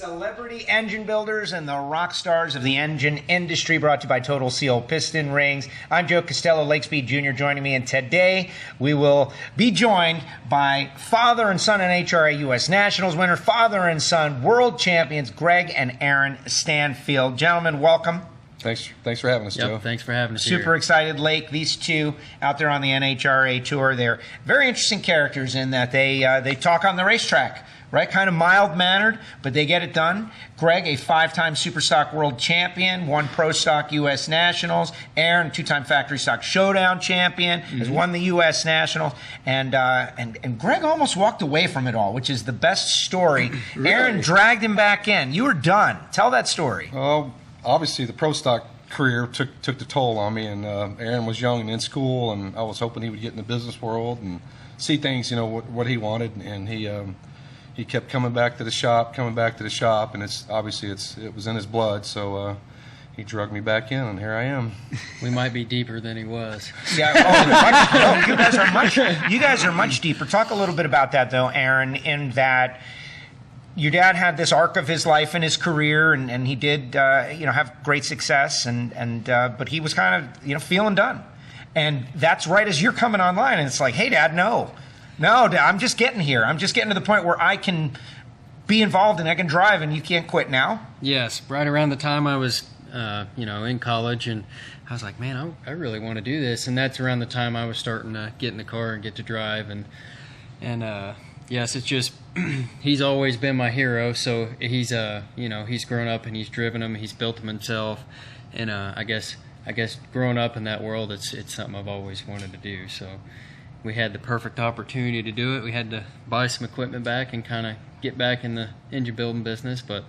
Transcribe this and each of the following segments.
Celebrity engine builders and the rock stars of the engine industry, brought to you by Total Seal Piston Rings. I'm Joe Castello, Lake Speed Jr. joining me, and today we will be joined by father and son NHRA U.S. Nationals winner, father and son world champions Greg and Aaron Stanfield. Gentlemen, welcome. Thanks for having us, Joe. Thanks for having us Super here. excited, Lake. These two out there on the NHRA tour, they're very interesting characters in that they talk on the racetrack, right? Kind of mild-mannered, but they get it done. Greg, a 5-time Superstock World Champion, 1 Pro Stock U.S. Nationals. Aaron, 2-time Factory Stock Showdown Champion, has won the U.S. Nationals. And Greg almost walked away from it all, which is the best story. Really? Aaron dragged him back in. You were done. Tell that story. Well, obviously the Pro Stock career took the toll on me, and Aaron was young and in school, and I was hoping he would get in the business world and see things, what he wanted, and he kept coming back to the shop, and it was in his blood, so he drugged me back in, and here I am. We might be deeper than he was. Yeah, you guys are much deeper. Talk a little bit about that, though, Aaron, in that your dad had this arc of his life and his career, and he did, have great success, but he was kind of, feeling done. And that's right as you're coming online, and it's like, hey, Dad, no, Dad, I'm just getting here. I'm just getting to the point where I can be involved and I can drive, and you can't quit now. Yes, right around the time I was, in college, and I was like, man, I really want to do this, and that's around the time I was starting to get in the car and get to drive, and yes, it's just he's always been my hero. So he's he's grown up and he's driven them, he's built them himself, and I guess growing up in that world, it's something I've always wanted to do. So we had the perfect opportunity to do it. We had to buy some equipment back and kind of get back in the engine building business, but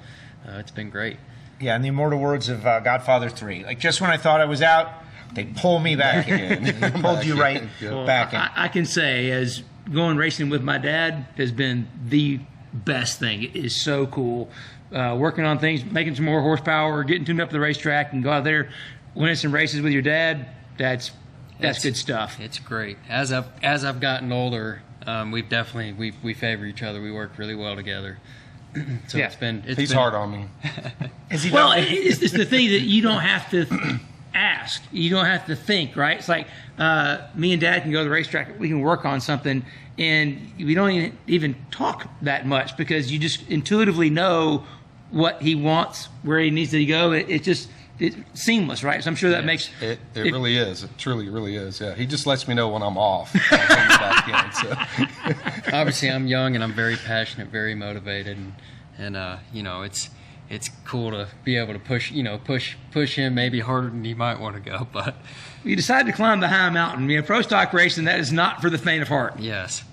it's been great. Yeah, in the immortal words of Godfather 3, like just when I thought I was out, they pull me back in. They pulled you right back in. I can say, as going racing with my dad has been the best thing. It is so cool. Working on things, making some more horsepower, getting tuned up to the racetrack, and go out there, winning some races with your dad. That's good stuff. It's great. As I've gotten older, we favor each other. We work really well together. So yeah. He's hard on me. Well, it's the thing that you don't have to ask. You don't have to think, right? It's like me and Dad can go to the racetrack. We can work on something, and we don't even talk that much because you just intuitively know what he wants, where he needs to go. It's seamless, right? So I'm sure that makes it really is. It truly, really is. Yeah, he just lets me know when I'm off. Back in, so. Obviously, I'm young and I'm very passionate, very motivated, and it's cool to be able to push him maybe harder than he might want to go. But you decide to climb the high mountain. Pro Stock racing, that is not for the faint of heart. Yes.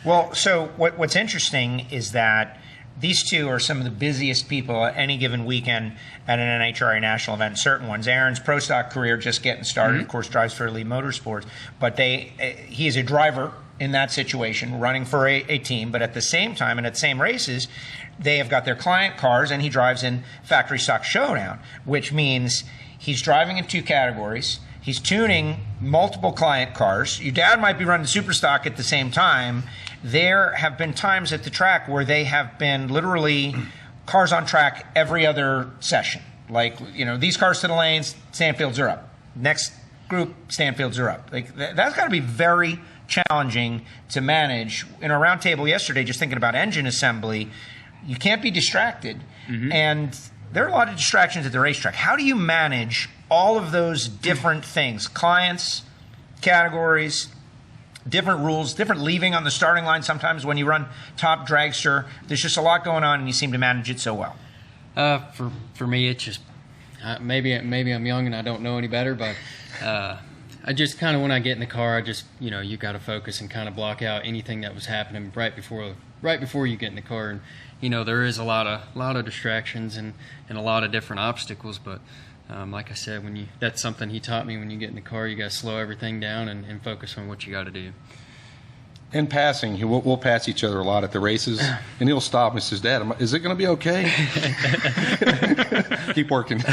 Well, so what's interesting is that these two are some of the busiest people at any given weekend at an NHRA national event, certain ones. Aaron's Pro Stock career just getting started, of course, drives for Elite Motorsports, but he is a driver in that situation, running for a team, but at the same time and at the same races, they have got their client cars, and he drives in Factory Stock Showdown, which means he's driving in 2 categories. He's tuning multiple client cars. Your dad might be running Super Stock at the same time. There have been times at the track where they have been literally cars on track every other session. Like, these cars to the lanes, Stanfields are up. Next group, Stanfields are up. Like, that's got to be very challenging to manage. In our roundtable yesterday, just thinking about engine assembly, you can't be distracted. And there are a lot of distractions at the racetrack. How do you manage all of those different things? Clients, categories, different rules, different leaving on the starting line sometimes when you run top dragster. There's just a lot going on, and you seem to manage it so well. For me, it's just maybe I'm young and I don't know any better, but I just kind of, when I get in the car, I just, you got to focus and kind of block out anything that was happening right before you get in the car. And there is a lot of distractions and a lot of different obstacles, but like I said, that's something he taught me. When you get in the car, you got to slow everything down and focus on what you got to do. in passing, we'll pass each other a lot at the races, and he'll stop and says, "Dad, is it going to be okay?" Keep working.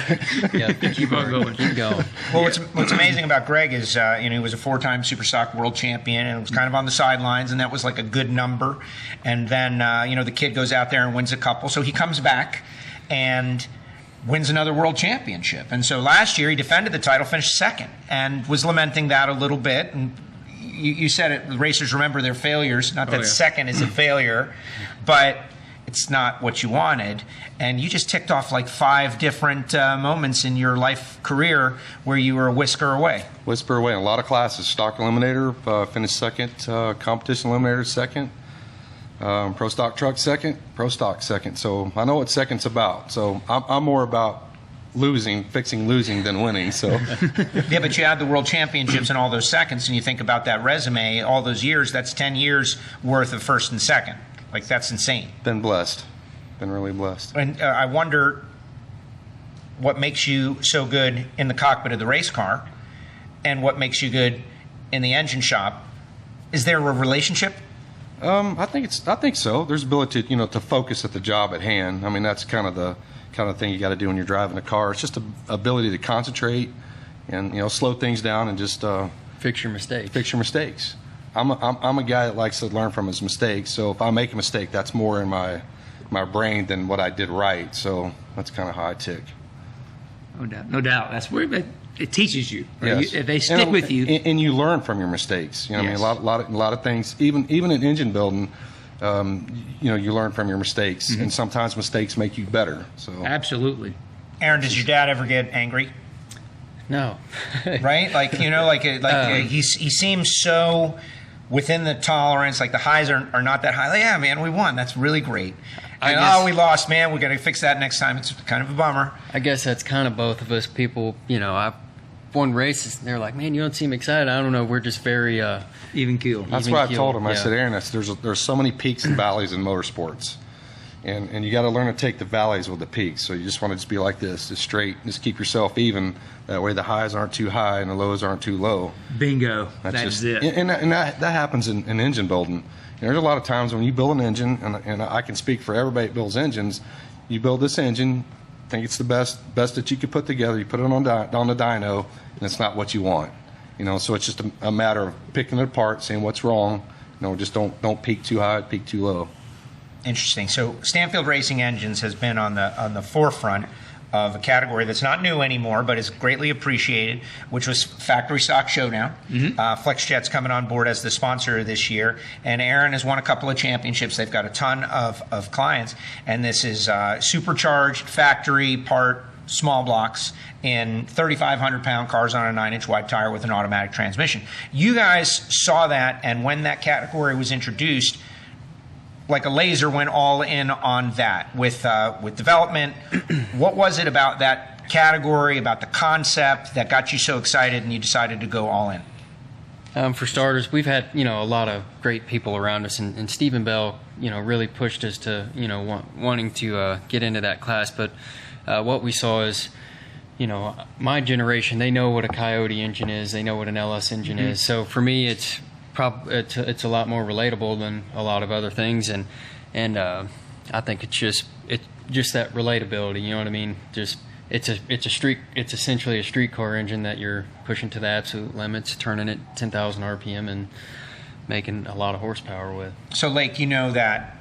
Yeah, keep on going. Keep going. Well, what's amazing about Greg is, he was a 4-time Super Stock world champion, and was kind of on the sidelines, and that was like a good number. And then, the kid goes out there and wins a couple, so he comes back and wins another world championship. And so last year he defended the title, finished second, and was lamenting that a little bit. And you said it, racers remember their failures. Not that second is a failure, but it's not what you wanted. And you just ticked off like 5 different moments in your life career where you were a whisker away. Whisper away in a lot of classes. Stock eliminator, finished second. Competition eliminator, second. Pro stock truck, second. Pro stock, second. So I know what second's about. So I'm more about fixing losing than winning. So yeah, but you had the world championships in all those seconds, and you think about that resume, all those years, that's 10 years worth of first and second. Like, that's insane. Been blessed. Been really blessed. And I wonder what makes you so good in the cockpit of the race car and what makes you good in the engine shop. Is there a relationship? I think so. There's ability to focus at the job at hand. I mean, that's kind of the thing you got to do when you're driving a car. It's just the ability to concentrate and slow things down and just fix your mistakes. Fix your mistakes. I'm a guy that likes to learn from his mistakes. So if I make a mistake, that's more in my brain than what I did right. So that's kind of how I tick. No doubt. That's where it teaches you. Yes. They stick with you, and you learn from your mistakes. I mean, a lot of things. Even in engine building, you learn from your mistakes, and sometimes mistakes make you better. So absolutely. Aaron, does your dad ever get angry? No. Right? He seems so within the tolerance. Like, the highs are not that high. Like, yeah, man, we won. That's really great. And we lost, man. We got to fix that next time. It's kind of a bummer. I guess that's kind of both of us. People, I've won races, and they're like, "Man, you don't seem excited." I don't know. We're just very even keel. That's what I told him. I said, "Aaron, there's so many peaks and valleys in motorsports, and you got to learn to take the valleys with the peaks. So you just want to just be like this, just straight, just keep yourself even. That way, the highs aren't too high and the lows aren't too low." Bingo. That's it. And that happens in engine building. There's a lot of times when you build an engine, and I can speak for everybody that builds engines. You build this engine, think it's the best that you could put together. You put it on the dyno, and it's not what you want. So it's just a matter of picking it apart, seeing what's wrong. Just don't peak too high, peak too low. Interesting. So Stanfield Racing Engines has been on the forefront of a category that's not new anymore, but is greatly appreciated, which was factory stock Showdown. FlexJet's coming on board as the sponsor this year, and Aaron has won a couple of championships. They've got a ton of clients, and this is supercharged factory part small blocks in 3,500-pound cars on a 9-inch wide tire with an automatic transmission. You guys saw that, and when that category was introduced, like a laser went all in on that with development. What was it about that category, about the concept, that got you so excited and you decided to go all in? For starters, we've had a lot of great people around us, and Stephen Bell really pushed us to wanting to get into that class. But what we saw is my generation, they know what a Coyote engine is, they know what an LS engine is. So for me, it's a lot more relatable than a lot of other things, and I think it's just that relatability. You know what I mean? It's essentially a street car engine that you're pushing to the absolute limits, turning it 10,000 RPM and making a lot of horsepower with. So, Lake, that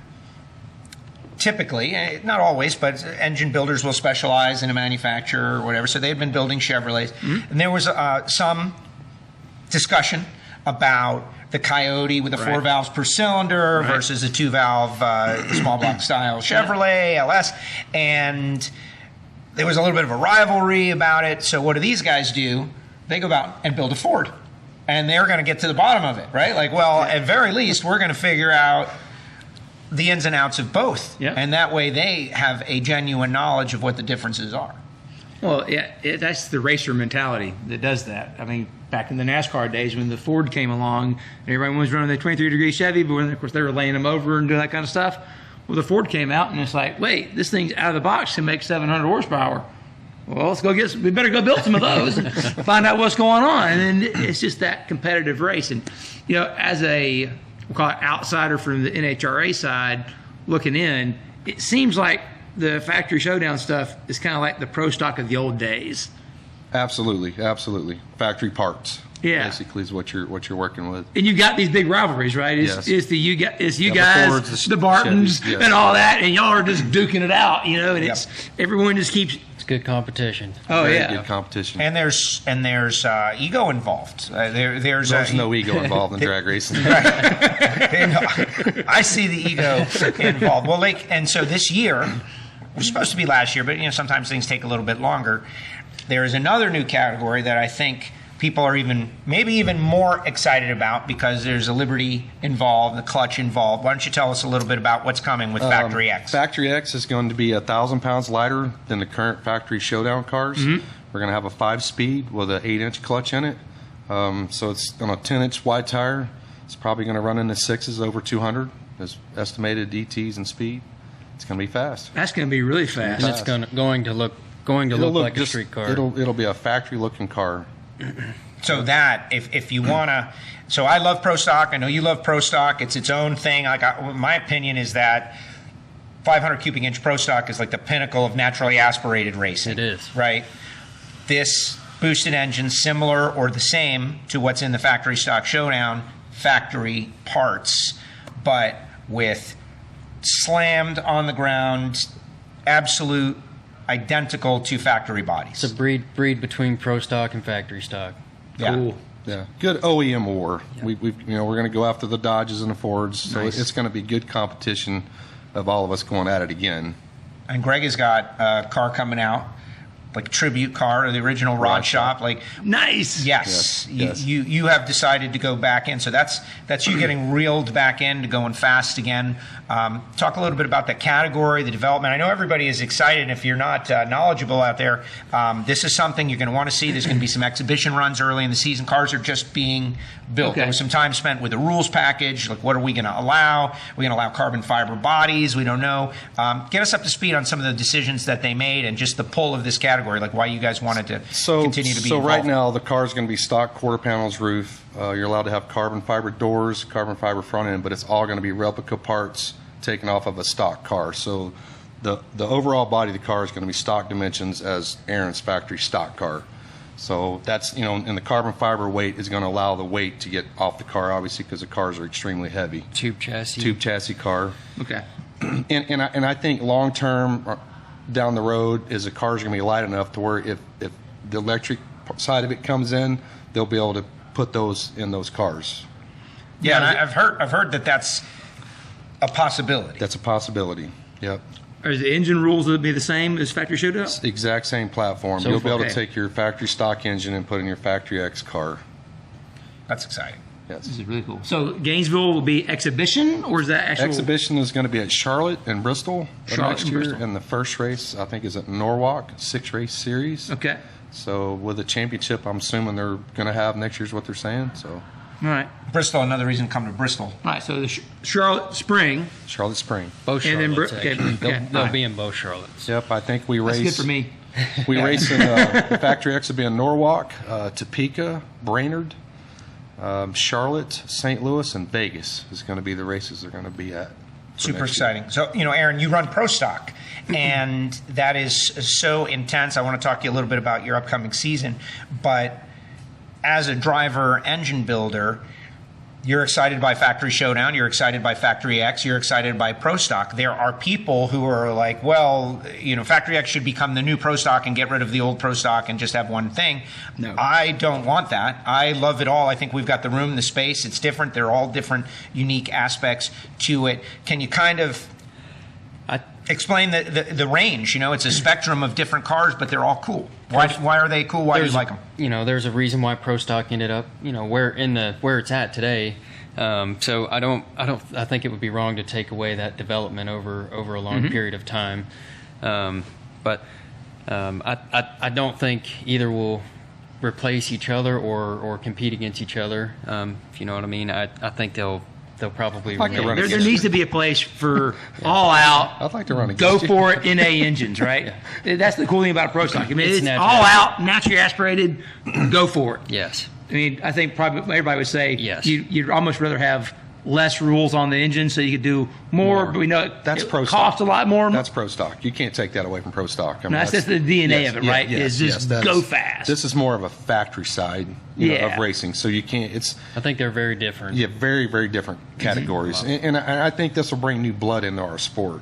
typically, not always, but engine builders will specialize in a manufacturer or whatever. So they've been building Chevrolets, and there was some discussion about the Coyote with the 4 valves per cylinder versus a 2-valve small block style Chevrolet LS, and there was a little bit of a rivalry about it. So what do these guys do? They go out and build a Ford, and they're going to get to the bottom of it, right? Like, well, at very least, we're going to figure out the ins and outs of both, and that way they have a genuine knowledge of what the differences are. Well, yeah, that's the racer mentality that does that. I mean, back in the NASCAR days when the Ford came along, everybody was running the 23-degree Chevy, but of course they were laying them over and doing that kind of stuff. Well, the Ford came out, and it's like, wait, this thing's out of the box can make 700 horsepower. Well, we better go build some of those and find out what's going on. And then it's just that competitive race. And, as a we'll call it outsider from the NHRA side looking in, it seems like the factory showdown stuff is kind of like the pro stock of the old days. Absolutely, absolutely. Factory parts. Yeah. Basically is what you're working with. And you've got these big rivalries, right? Yes. It's you guys, the Fords, the Bartons, Chevys, yes. and all that, and y'all are just duking it out, you know. And it's everyone just keeps. It's good competition. Oh Very yeah, good competition. And there's ego involved. There's no ego involved in drag racing. I see the ego involved. Well, and so this year was supposed to be last year, but sometimes things take a little bit longer. There is another new category that I think people are maybe even more excited about because there's a Liberty involved, the clutch involved. Why don't you tell us a little bit about what's coming with Factory X? Factory X is going to be 1,000 pounds lighter than the current factory showdown cars. We're going to have a 5-speed with an 8-inch clutch in it. So it's on a 10-inch wide tire. It's probably going to run in the sixes over 200 as estimated DTs and speed. It's going to be fast. that's going to be really fast. And it's going to look like a street car. It'll be a factory looking car. So that if you want to, so I love Pro Stock. I know you love Pro Stock. It's its own thing. My opinion is that 500 cubic inch Pro Stock is like the pinnacle of naturally aspirated racing. It is. Right? This boosted engine, similar or the same to what's in the factory stock Showdown, factory parts, but with slammed on the ground, absolute identical to factory bodies. It's a breed between pro stock and factory stock. Yeah. Cool. Yeah, good OEM war. We're going to go after the Dodges and the Fords, so Nice. it's going to be good competition of all of us going at it again. And Greg has got a car coming out, like a tribute car to the original Rod Shop. Like, Nice. yes, Yes. You have decided to go back in. So that's you getting reeled back in to going fast again. Talk a little bit about the category, the development. I know everybody is excited. If you're not knowledgeable out there, this is something you're going to want to see. There's going to be some exhibition runs early in the season. Cars are just being built. Okay. There was some time spent with the rules package. Like, what are we going to allow? We're going to allow carbon fiber bodies. We don't know. Get us up to speed on some of the decisions that they made and just the pull of this category, like why you guys wanted to continue to be So involved. right now, the car is going to be stock quarter panels roof. You're allowed to have carbon fiber doors, carbon fiber front end, but it's all going to be replica parts taken off of a stock car. So the overall body of the car is going to be stock dimensions as Aaron's factory stock car. So that's, and the carbon fiber weight is going to allow the weight to get off the car, obviously, because the cars are extremely heavy. Tube chassis car. Okay. And I think long term down the road is the cars are going to be light enough to where if the electric side of it comes in, they'll be able to put those in those cars. Yeah, and I've heard that that's a possibility. That's a possibility. Yep. Are the engine rules will be the same as factory showdown? It's the exact same platform. So You'll be able okay. to take your factory stock engine and put in your factory X car. That's exciting. Yes. This is really cool. So Gainesville will be exhibition, or is that actual? Exhibition is going to be at Charlotte and Bristol Charlotte next and year, Bristol. and the first race I think is at Norwalk, 6-race series. Okay. So with the championship, I'm assuming they're going to have next year's what they're saying. So All right. Bristol, another reason to come to Bristol. All right. So the Charlotte Spring. Charlotte Spring. both And then Charlottes. okay, actually. okay, They'll all be in both Charlottes. Yep, I think we race. That's good for me. We race in the factory X will be in Norwalk, Topeka, Brainerd, Charlotte, St. Louis, and Vegas is going to be the races they're going to be at. Super exciting. So, Aaron, you run Pro Stock, and that is so intense. I want to talk to you a little bit about your upcoming season. But as a driver engine builder, you're excited by Factory Showdown, you're excited by Factory X, you're excited by Pro Stock. There are people who are like, well, Factory X should become the new Pro Stock and get rid of the old Pro Stock and just have one thing. No. I don't want that. I love it all. I think we've got the room, the space. It's different. They're all different, unique aspects to it. Can you kind of explain the range? It's a spectrum of different cars, but they're all cool. Why are they cool? Why do you like them? There's a reason why pro stock ended up, where it's at today. So I think it would be wrong to take away that development over a long period of time. But I don't think either will replace each other or compete against each other. If you know what I mean. I think they'll probably like to remain. run There needs to be a place for all out. I'd like to run Go against you. for it NA engines, right? That's the cool thing about Pro Stock. I mean, it's natural. all out, naturally aspirated. Go for it. Yes. I mean, I think probably everybody would say Yes. you'd almost rather have less rules on the engine, so you could do more. But we know That's it pro stock. costs a lot more. That's pro stock. You can't take that away from pro stock. I mean, that's the DNA yes, of it, right? Yes, is just yes, go fast. This is more of a factory side of racing, so you can't. It's I think they're very different. yeah, very very different categories, and I think this will bring new blood into our sport.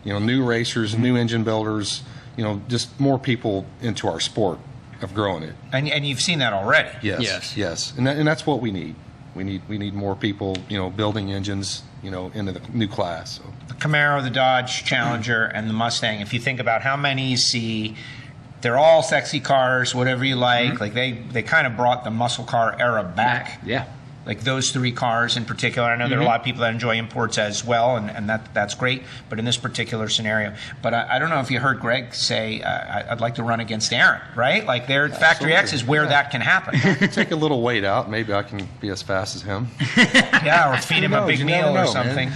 New racers, new engine builders. Just more people into our sport of growing it. And you've seen that already. Yes, and that's what we need. We need more people, building engines, into the new class. So. The Camaro, the Dodge Challenger, and the Mustang. If you think about how many you see, they're all sexy cars, whatever you like. Like they kind of brought the muscle car era back. Yeah. Like those three cars in particular. I know there are a lot of people that enjoy imports as well, and that's great. But in this particular scenario, but I don't know if you heard Greg say, I'd like to run against Aaron, right? Like their Factory X is where that can happen. Take a little weight out. Maybe I can be as fast as him. Yeah, or feed him a big meal or something.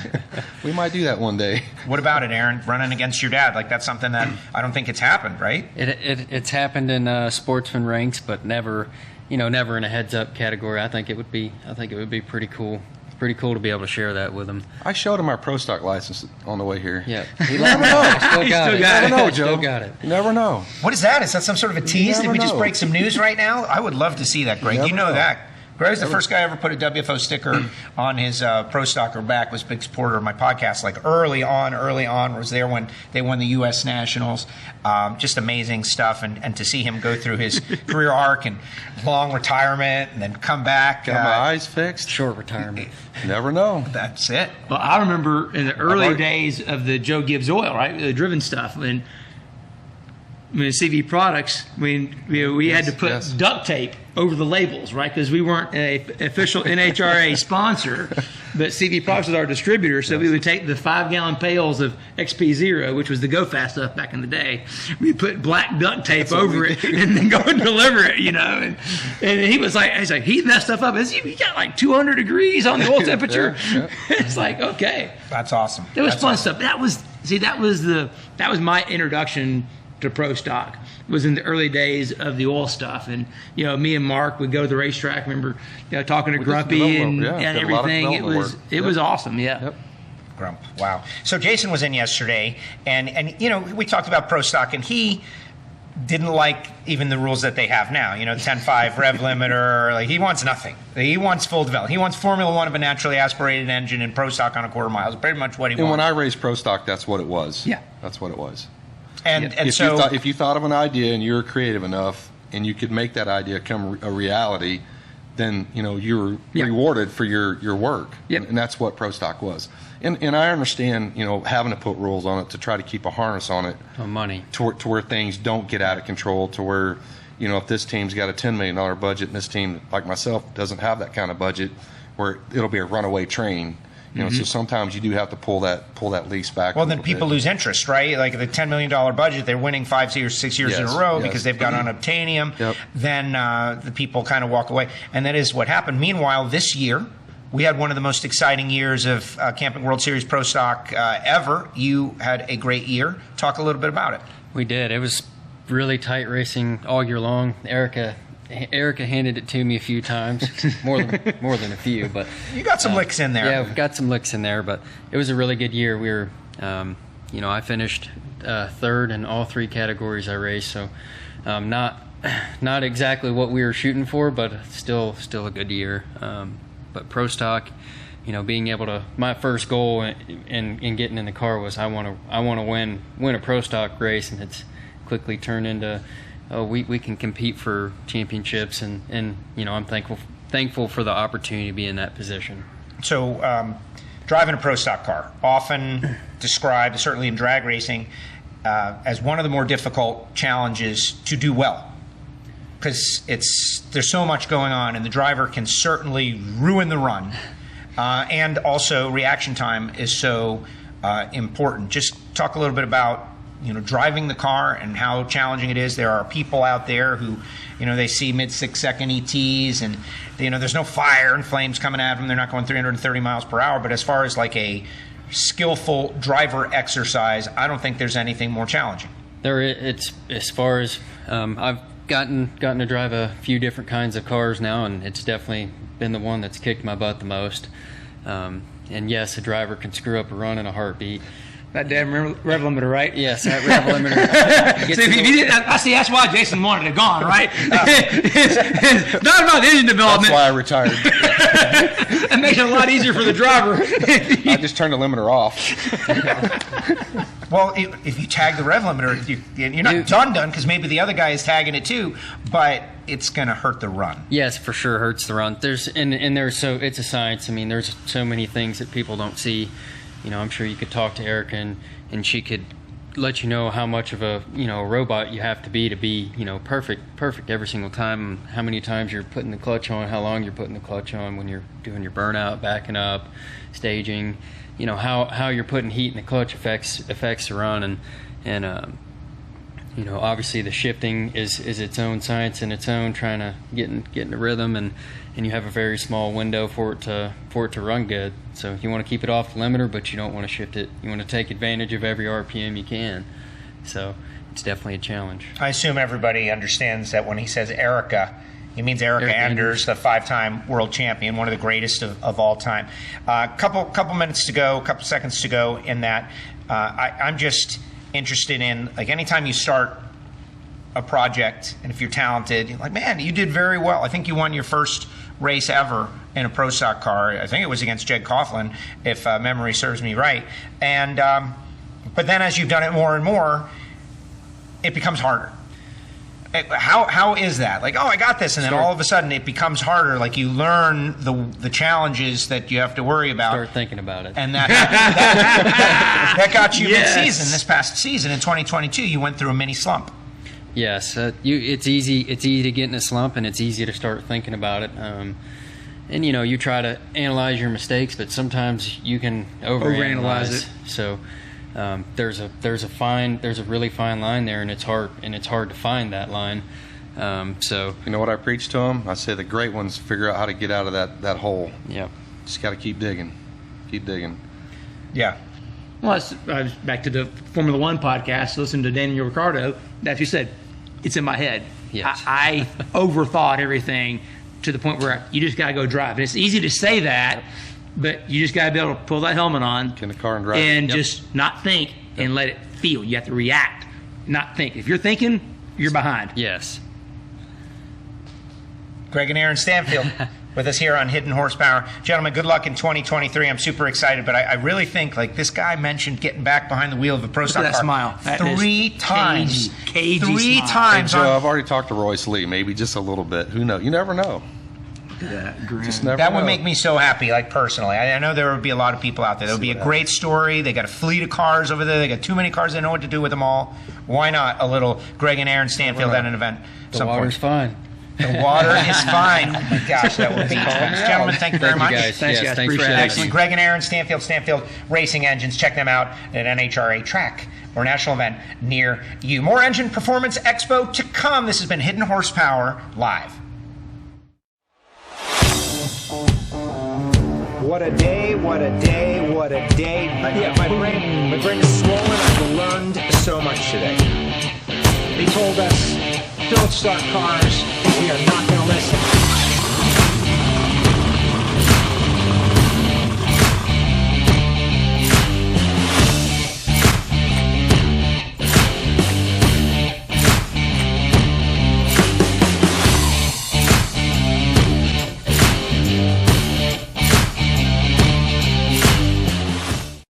We might do that one day. What about it, Aaron? Running against your dad? Like that's something that I don't think it's happened, right? It's happened in sportsman ranks, but never never in a heads-up category. I think it would be pretty cool. Pretty cool to be able to share that with him. I showed him our pro stock license on the way here. Yeah, he never know. Still got it. You never know, Joe. Still got it. You never know. What is that? Is that some sort of a tease? Did we just know. break some news right now? I would love to see that, Greg. You know that. Greg's the first guy I ever put a WFO sticker on his Pro Stocker back. Was a big supporter of my podcast. Like early on, was there when they won the U.S. Nationals. Just amazing stuff, and to see him go through his career arc and long retirement, and then come back. Got my eyes fixed. Short retirement. Never know. That's it. Well, I remember in the early days of the Joe Gibbs oil, right, the driven stuff, when CV products, we had to put duct tape over the labels, right? Because we weren't an official NHRA sponsor, but CV products was our distributor. So we would take the 5-gallon pails of XP0, which was the Go Fast stuff back in the day. We put black duct tape over it and then go and deliver it, And he was like, heating that stuff up. You got like 200 degrees on the oil temperature. It's like, okay, that's awesome. It was fun stuff. That was my introduction to pro stock. It was in the early days of the oil stuff, and me and Mark would go to the racetrack. Remember, talking to Grumpy and everything. It was awesome. Yeah. Yep. Grump. Wow. So Jason was in yesterday, and we talked about pro stock, and he didn't like even the rules that they have now. 10.5 rev limiter. Like he wants nothing. He wants full development. He wants Formula One of a naturally aspirated engine and pro stock on a quarter mile. It's pretty much what he wants. And when I raced pro stock, that's what it was. Yeah. That's what it was. And if you thought of an idea and you were creative enough and you could make that idea come a reality, then you're rewarded for your work. Yep. And that's what pro stock was. And I understand having to put rules on it to try to keep a harness on it. Money to where things don't get out of control. To where if this team's got a $10 million budget and this team like myself doesn't have that kind of budget, where it'll be a runaway train. So sometimes you do have to pull that lease back. Well, then people lose interest, right? Like the $10 million budget, they're winning 5 years, 6 years in a row because they've got unobtainium. Yep. Then the people kind of walk away, and that is what happened. Meanwhile, this year we had one of the most exciting years of Camping World Series Pro Stock ever. You had a great year. Talk a little bit about it. We did. It was really tight racing all year long. Erica handed it to me a few times, more than a few, but you got some licks in there. Yeah, we've got some licks in there, but it was a really good year. We were, I finished third in all three categories I raced, so not exactly what we were shooting for, but still a good year. But pro stock, being able to, my first goal in getting in the car was I want to win a pro stock race, and it's quickly turned into. We can compete for championships, and I'm thankful for the opportunity to be in that position. So, driving a pro stock car, often described, certainly in drag racing, as one of the more difficult challenges to do well, because there's so much going on, and the driver can certainly ruin the run, and also reaction time is so important. Just talk a little bit about driving the car and how challenging it is. There are people out there who, they see mid 6-second ETs and, there's no fire and flames coming at them. They're not going 330 miles per hour. But as far as like a skillful driver exercise, I don't think there's anything more challenging. It's as far as I've gotten to drive a few different kinds of cars now, and it's definitely been the one that's kicked my butt the most. And yes, a driver can screw up a run in a heartbeat. That damn rev limiter, right? Yes, that rev limiter. See, if you didn't, I see. That's why Jason wanted it gone, right? It's not about engine development. That's why I retired. It makes it a lot easier for the driver. I just turned the limiter off. Well, if you tag the rev limiter, you're not done because maybe the other guy is tagging it too, but it's going to hurt the run. Yes, for sure hurts the run. It's a science. I mean, there's so many things that people don't see. You know, I'm sure you could talk to Erica and she could let you know how much of a robot you have to be perfect every single time. How many times you're putting the clutch on, how long you're putting the clutch on when you're doing your burnout, backing up, staging. You know how you're putting heat in the clutch affects the run, and obviously the shifting is its own science in its own, trying to get in the rhythm, and you have a very small window for it to run good. So you want to keep it off the limiter, but you don't want to shift it. You want to take advantage of every RPM you can. So it's definitely a challenge. I assume everybody understands that when he says Erica, he means Erica Enders, the 5-time world champion, one of the greatest of all time. Couple minutes to go, couple seconds to go in that. I'm just interested in, like, anytime you start a project, and if you're talented, you're like, man, you did very well. I think you won your first race ever in a pro stock car. I think it was against Jed Coughlin, if memory serves me right. And but then as you've done it more and more, it becomes harder. How is that? Like, oh, I got this, and then all of a sudden it becomes harder. Like, you learn the challenges that you have to worry about. Start thinking about it. And that got you mid-season. This past season in 2022, you went through a mini slump. Yes, it's easy to get in a slump, and it's easy to start thinking about it. And you try to analyze your mistakes, but sometimes you can overanalyze it. So there's a really fine line there, and it's hard to find that line. So you know what I preach to them? I say the great ones figure out how to get out of that hole. Yeah, just got to keep digging. Yeah. Well, I was back to the Formula One podcast, listening to Daniel Ricciardo. That you said, it's in my head. Yes. I overthought everything to the point where you just got to go drive. And it's easy to say that, but you just got to be able to pull that helmet on, get in the car and drive, and just not think and let it feel. You have to react, not think. If you're thinking, you're behind. Yes. Greg and Aaron Stanfield with us here on Hidden Horsepower. Gentlemen, good luck in 2023. I'm super excited, but I really think, like, this guy mentioned getting back behind the wheel of a pro stock car. Smile. That 3 times. Cagey 3 smile. times. Hey, Joe, I've already talked to Royce Lee, maybe just a little bit. Who knows? You never know. Just never that know. would make me so happy, like, personally. I know there would be a lot of people out there. There would be a great story. They got a fleet of cars over there. They got too many cars. They know what to do with them all. Why not a little Greg and Aaron Stanfield at an event? The water's fine. The water is fine. Oh my gosh, that would be tremendous. Gentlemen, thank you very much. Guys. Thanks, yes, guys. thanks for Appreciate it. having Excellent. me. Greg and Aaron Stanfield Racing Engines. Check them out at an NHRA track or national event near you. More Engine Performance Expo to come. This has been Hidden Horsepower Live. What a day, what a day, what a day. Yeah, my brain is swollen. I've learned so much today. They told us, don't start cars